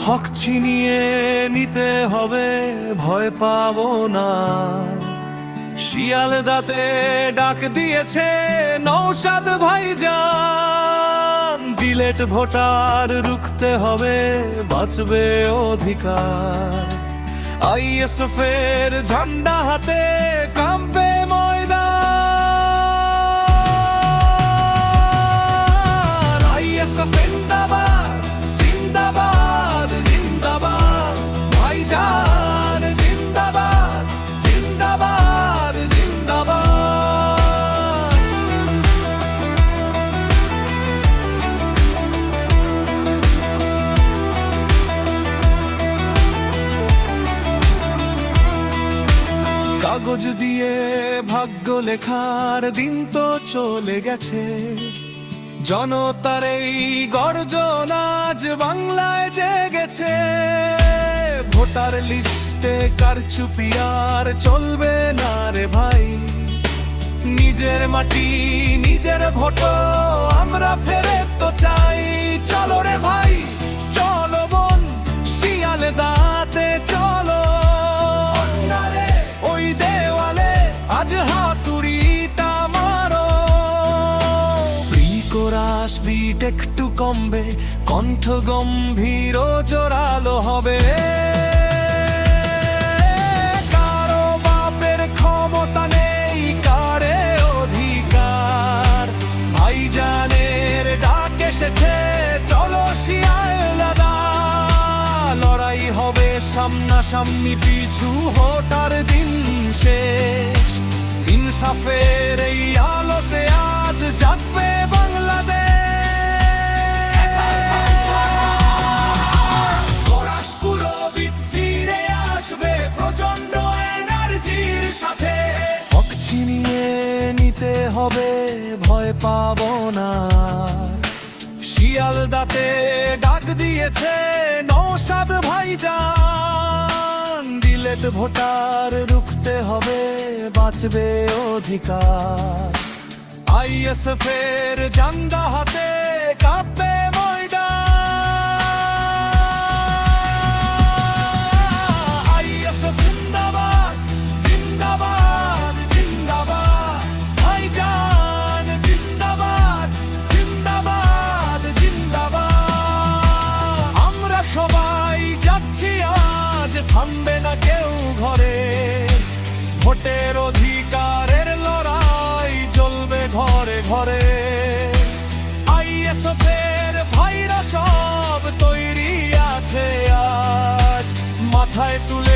হক ছিনিয়ে নিতে হবে, ভয় পাবো না। শিয়ালদাতে ডাক দিয়েছে নওশাদ ভাইজান, ডিলেট ভোটার রুখতে হবে, বাঁচবে অধিকার। আইএসএফ এর ঝান্ডা হাতে কাঁপবে ময়দান। আইএসএফ জিন্দাবাদ, জিন্দাবাদ, জিন্দাবাদ, ভাইজান জিন্দাবাদ, জিন্দাবাদ, জিন্দাবাদ। কাগজ দিয়ে ভাগ্য লেখার দিন তো চলে গেছে, জনতার এই গর্জন আজ বাংলায় জেগেছে। ভোটার লিস্টে কারচুপি আর চলবে না রে ভাই, নিজের মাটি নিজের ভোট আমরা ফেরে তো চাই। চলো রে ভাই চলো বোন, শিয়ালদাতে চলো, ওই দেওয়ালে আজ হাতুড়িটা মারো। স্পিড একটু কমবে, কণ্ঠ গম্ভীর ও জোরালো হবে। কারো বাপের ক্ষমতা নেই, কারে অধিকার। ভাইজানের ডাক এসেছে, চলো শিয়ালদা। লড়াই হবে সামনাসামনি, পিছু হটার দিন শেষ। ইনসাফের এই আলোতে আজ জাগবে বাংলাদেশ। ফিরে আসবে প্রচন্ড এনার্জির সাথে। হক ছিনিয়ে নিতে হবে, ভয় পাবো না। শিয়ালদাতে ডাক দিয়েছে নওশাদ ভাইজান, ডিলেট ভোটার রুখতে হবে, বাঁচবে অধিকার। আইএসএফ এর ঝান্ডা হাতে কাঁপবে ময়দান। আইএসএফ জিন্দাবাদ, জিন্দাবাদ, জিন্দাবাদ, ভাইজান জিন্দাবাদ, জিন্দাবাদ, জিন্দাবাদ। আমরা সবাই যাচ্ছি আজ, থামবে না কেউ ঘরে। ভোটের অধিকারের লড়াই চলবে ঘরে ঘরে। আইএসএফ এর ভাইরা সব তৈরি আছে আজ, মাথায় তুলে